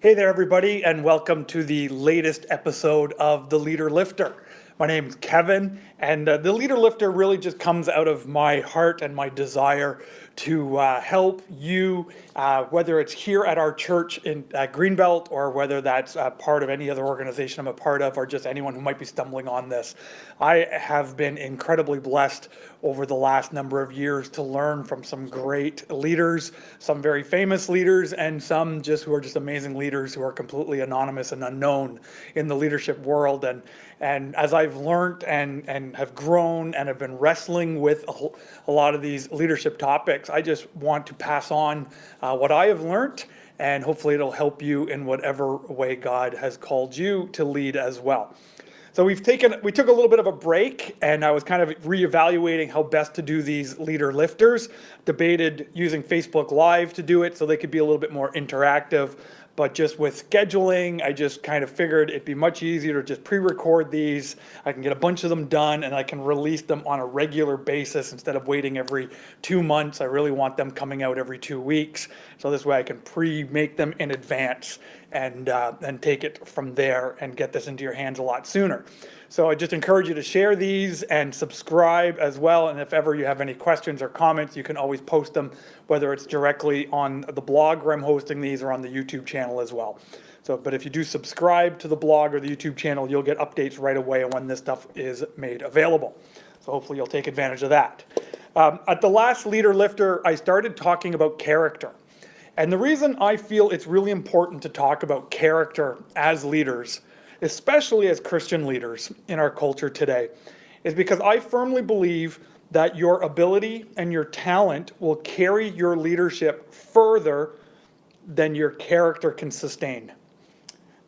Hey there, everybody, and welcome to the latest episode of The Leader Lifter. My name is Kevin, and The Leader Lifter really just comes out of my heart and my desire to help you, whether it's here at our church in Greenbelt or whether that's part of any other organization I'm a part of, or just anyone who might be stumbling on this. I have been incredibly blessed over the last number of years to learn from some great leaders, some very famous leaders, and some just who are just amazing leaders who are completely anonymous and unknown in the leadership world. And as I've learned and have grown and have been wrestling with a lot of these leadership topics, I just want to pass on what I have learned, and hopefully it'll help you in whatever way God has called you to lead as well. So we took a little bit of a break, and I was kind of reevaluating how best to do these leader lifters, debated using Facebook Live to do it so they could be a little bit more interactive. But just with scheduling, I just kind of figured it'd be much easier to just pre-record these. I can get a bunch of them done and I can release them on a regular basis instead of waiting every 2 months. I really want them coming out every 2 weeks. So this way I can pre-make them in advance and take it from there and get this into your hands a lot sooner. So I just encourage you to share these and subscribe as well. And if ever you have any questions or comments, you can always post them, whether it's directly on the blog where I'm hosting these or on the YouTube channel as well. So, but if you do subscribe to the blog or the YouTube channel, you'll get updates right away when this stuff is made available. So hopefully you'll take advantage of that. At the last Leader Lifter, I started talking about character. And the reason I feel it's really important to talk about character as leaders, especially as Christian leaders in our culture today, is because I firmly believe that your ability and your talent will carry your leadership further than your character can sustain.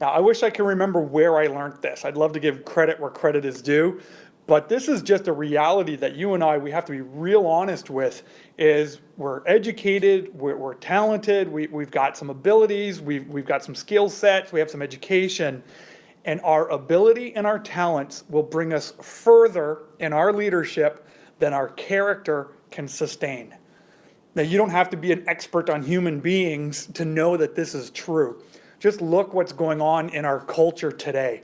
Now, I wish I could remember where I learned this. I'd love to give credit where credit is due, but this is just a reality that you and we have to be real honest with, is we're educated, we're talented, we've got some abilities, we've got some skill sets, we have some education, and our ability and our talents will bring us further in our leadership than our character can sustain. Now, you don't have to be an expert on human beings to know that this is true. Just look what's going on in our culture today.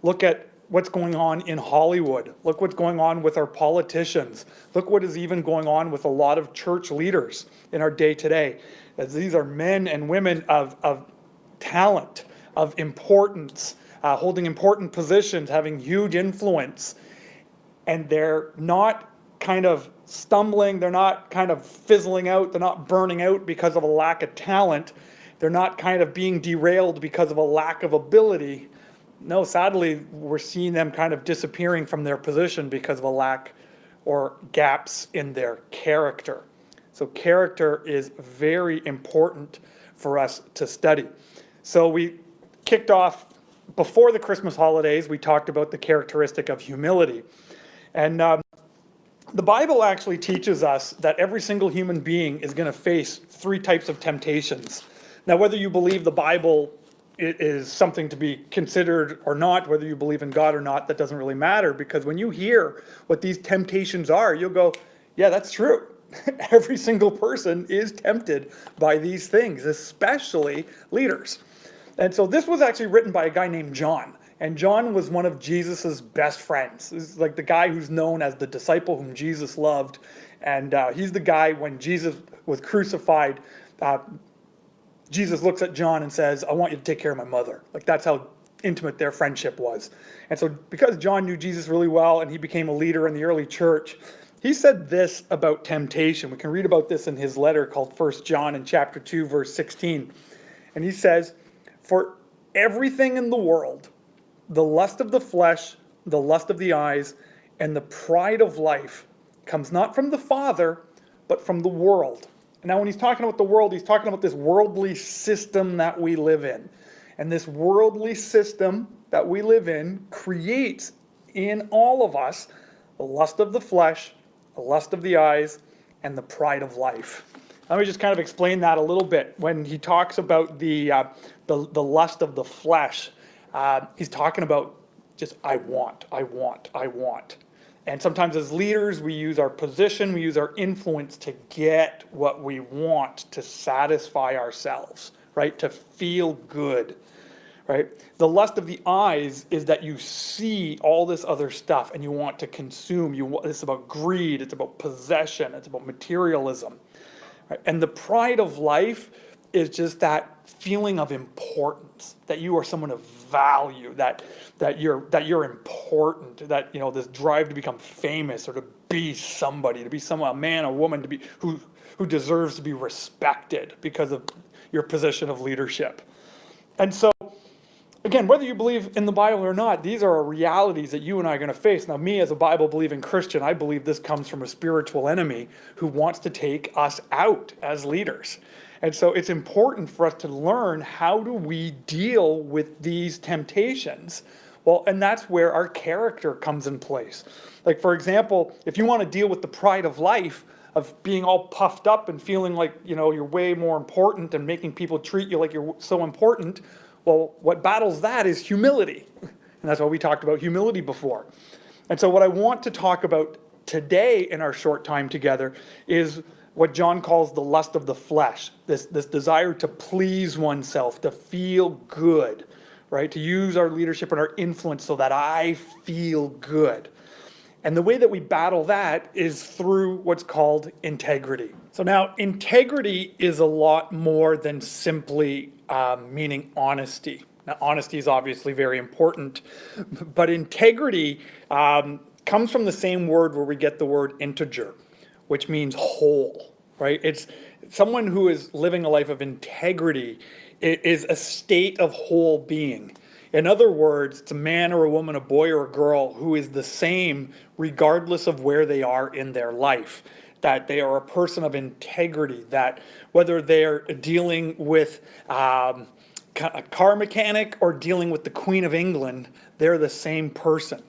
Look at what's going on in Hollywood. Look what's going on with our politicians. Look what is even going on with a lot of church leaders in our day today. As these are men and women of talent, of importance, holding important positions, having huge influence, and they're not kind of stumbling, they're not kind of fizzling out, they're not burning out because of a lack of talent, they're not kind of being derailed because of a lack of ability. No, sadly, we're seeing them kind of disappearing from their position because of a lack or gaps in their character. So character is very important for us to study. So we kicked off before the Christmas holidays. We talked about the characteristic of humility. And the Bible actually teaches us that every single human being is going to face 3 types of temptations. Now, whether you believe the Bible is something to be considered or not, whether you believe in God or not, that doesn't really matter, because when you hear what these temptations are, you'll go, yeah, that's true. Every single person is tempted by these things, especially leaders. And so this was actually written by a guy named John. And John was one of Jesus's best friends. This is like the guy who's known as the disciple whom Jesus loved. And he's the guy, when Jesus was crucified, Jesus looks at John and says, I want you to take care of my mother. Like, that's how intimate their friendship was. And so because John knew Jesus really well and he became a leader in the early church, he said this about temptation. We can read about this in his letter called 1 John in chapter 2, verse 16. And he says, for everything in the world, the lust of the flesh, the lust of the eyes, and the pride of life comes not from the Father, but from the world. And now when he's talking about the world, he's talking about this worldly system that we live in. And this worldly system that we live in creates in all of us the lust of the flesh, the lust of the eyes, and the pride of life. Let me just kind of explain that a little bit. When he talks about the lust of the flesh, he's talking about just I want. And sometimes as leaders, we use our position, we use our influence to get what we want, to satisfy ourselves, right? To feel good, right? The lust of the eyes is that you see all this other stuff and you want to consume. It's about greed, it's about possession, it's about materialism. Right? And the pride of life is just that feeling of importance, that you are someone of value, that you're important, that this drive to become famous or to be somebody, to be someone, a man, a woman, to be who deserves to be respected because of your position of leadership. And so, again, whether you believe in the Bible or not, these are realities that you and I are going to face. Now, me as a Bible-believing Christian, I believe this comes from a spiritual enemy who wants to take us out as leaders. And so it's important for us to learn, how do we deal with these temptations? Well, and that's where our character comes in place. Like, for example, if you want to deal with the pride of life, of being all puffed up and feeling like, you're way more important and making people treat you like you're so important, well, what battles that is humility. And that's why we talked about humility before. And so what I want to talk about today in our short time together is what John calls the lust of the flesh, this desire to please oneself, to feel good, right? To use our leadership and our influence so that I feel good. And the way that we battle that is through what's called integrity. So now, integrity is a lot more than simply meaning honesty. Now, honesty is obviously very important, but integrity comes from the same word where we get the word integer, which means whole, right? It's someone who is living a life of integrity. It is a state of whole being. In other words, it's a man or a woman, a boy or a girl who is the same regardless of where they are in their life. That they are a person of integrity, that whether they're dealing with a car mechanic or dealing with the Queen of England, they're the same person.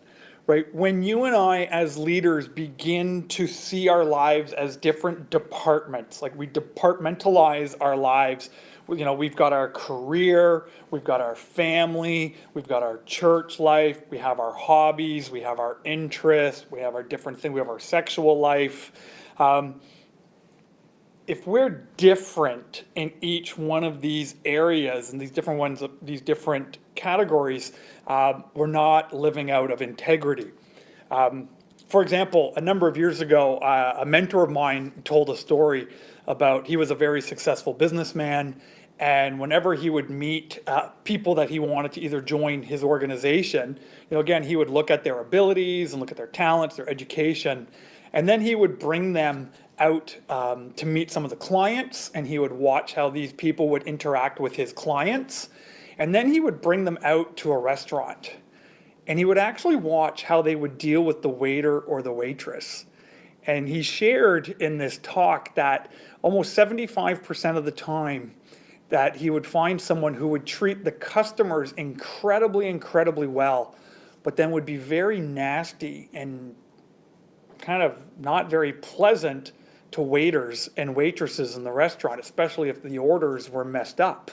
Right? When you and I as leaders begin to see our lives as different departments, like we departmentalize our lives, we've got our career, we've got our family, we've got our church life, we have our hobbies, we have our interests, we have our different things, we have our sexual life. If we're different in each one of these areas and these different ones, these different categories, we're not living out of integrity. For example, a number of years ago, a mentor of mine told a story about, he was a very successful businessman, and whenever he would meet people that he wanted to either join his organization, again, he would look at their abilities and look at their talents, their education, and then he would bring them out to meet some of the clients, and he would watch how these people would interact with his clients. And then he would bring them out to a restaurant, and he would actually watch how they would deal with the waiter or the waitress. And he shared in this talk that almost 75% of the time that he would find someone who would treat the customers incredibly, incredibly well, but then would be very nasty and kind of not very pleasant to waiters and waitresses in the restaurant, especially if the orders were messed up.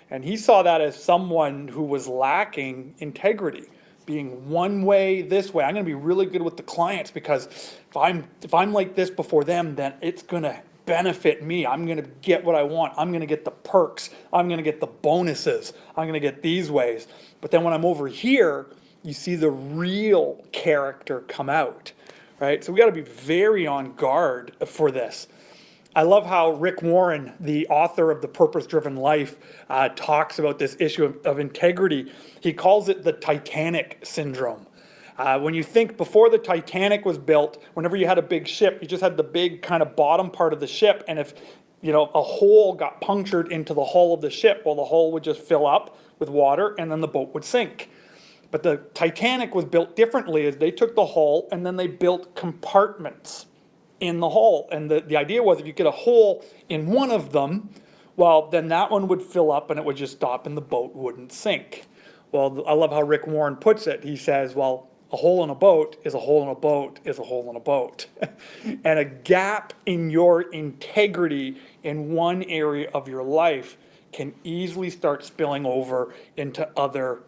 And he saw that as someone who was lacking integrity, being one way, this way. I'm going to be really good with the clients because if I'm like this before them, then it's going to benefit me. I'm going to get what I want. I'm going to get the perks. I'm going to get the bonuses. I'm going to get these ways. But then when I'm over here, you see the real character come out, right? So we got to be very on guard for this. I love how Rick Warren, the author of The Purpose-Driven Life, talks about this issue of integrity. He calls it the Titanic syndrome. When you think before the Titanic was built, whenever you had a big ship, you just had the big kind of bottom part of the ship, and if a hole got punctured into the hull of the ship, well, the hull would just fill up with water, and then the boat would sink. But the Titanic was built differently, as they took the hull and then they built compartments in the hull. And the idea was, if you get a hole in one of them, well, then that one would fill up and it would just stop and the boat wouldn't sink. Well, I love how Rick Warren puts it. He says, well, a hole in a boat is a hole in a boat is a hole in a boat. And a gap in your integrity in one area of your life can easily start spilling over into other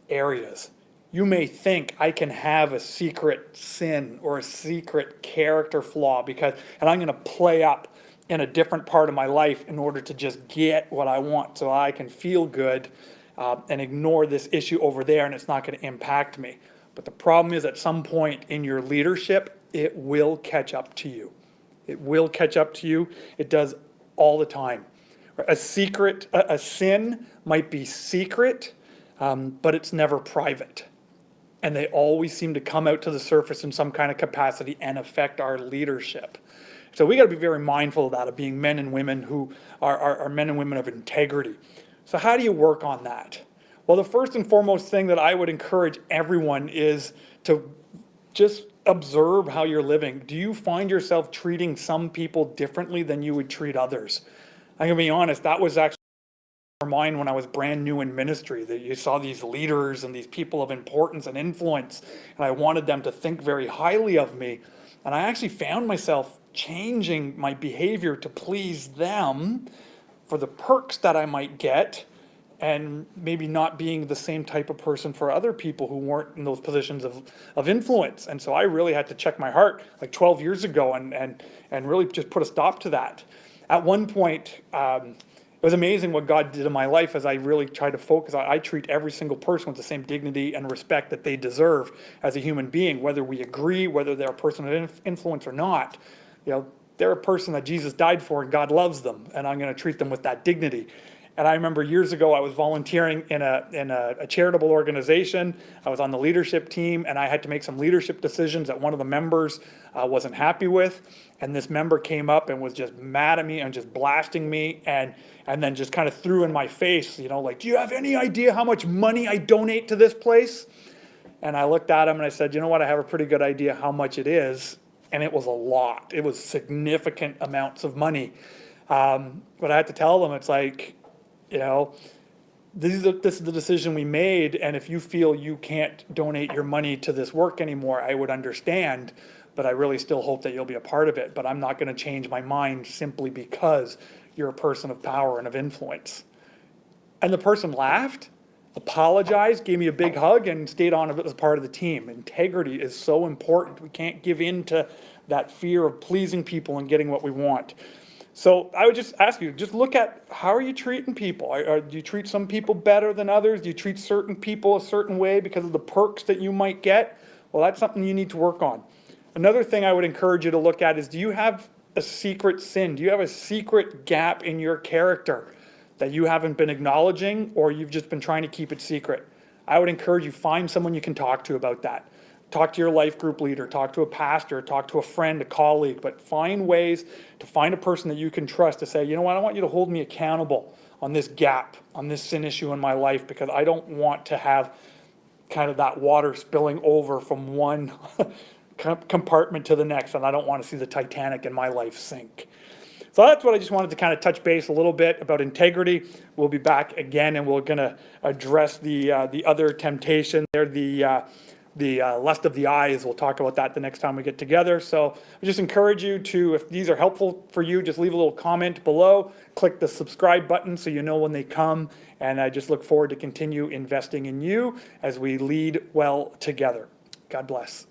areas. You may think, I can have a secret sin or a secret character flaw and I'm going to play up in a different part of my life in order to just get what I want so I can feel good and ignore this issue over there, and it's not going to impact me. But the problem is, at some point in your leadership, it will catch up to you. It will catch up to you. It does all the time. A sin might be secret, but it's never private. And they always seem to come out to the surface in some kind of capacity and affect our leadership. So we got to be very mindful of that, of being men and women who are men and women of integrity. So how do you work on that? Well, the first and foremost thing that I would encourage everyone is to just observe how you're living. Do you find yourself treating some people differently than you would treat others? I'm going to be honest, that was actually mine when I was brand new in ministry, that you saw these leaders and these people of importance and influence, and I wanted them to think very highly of me. And I actually found myself changing my behavior to please them for the perks that I might get, and maybe not being the same type of person for other people who weren't in those positions of influence. And so I really had to check my heart like 12 years ago and really just put a stop to that. At one point, it was amazing what God did in my life as I really tried to focus on. I treat every single person with the same dignity and respect that they deserve as a human being, whether we agree, whether they're a person of influence or not. You know, they're a person that Jesus died for and God loves them, and I'm going to treat them with that dignity. And I remember years ago I was volunteering in a charitable organization. I was on the leadership team, and I had to make some leadership decisions that one of the members wasn't happy with. And this member came up and was just mad at me and just blasting me, and then just kind of threw in my face, you know, like, do you have any idea how much money I donate to this place? And I looked at him and I said, you know what, I have a pretty good idea how much it is. And it was a lot. It was significant amounts of money. But I had to tell them, it's like, you know, this is the decision we made, and if you feel you can't donate your money to this work anymore, I would understand, but I really still hope that you'll be a part of it. But I'm not going to change my mind simply because you're a person of power and of influence. And the person laughed, apologized, gave me a big hug, and stayed on as part of the team. Integrity is so important. We can't give in to that fear of pleasing people and getting what we want. So I would just ask you, just look at how are you treating people? Do you treat some people better than others? Do you treat certain people a certain way because of the perks that you might get? Well, that's something you need to work on. Another thing I would encourage you to look at is, do you have a secret sin? Do you have a secret gap in your character that you haven't been acknowledging, or you've just been trying to keep it secret? I would encourage you, find someone you can talk to about that. Talk to your life group leader, talk to a pastor, talk to a friend, a colleague, but find ways to find a person that you can trust to say, you know what, I want you to hold me accountable on this gap, on this sin issue in my life, because I don't want to have kind of that water spilling over from one compartment to the next, and I don't want to see the Titanic in my life sink. So that's what I just wanted to kind of touch base a little bit about integrity. We'll be back again, and we're going to address the other temptation there, the lust of the eyes. We'll talk about that the next time we get together. So I just encourage you to, if these are helpful for you, just leave a little comment below, click the subscribe button so you know when they come, and I just look forward to continue investing in you as we lead well together. God bless.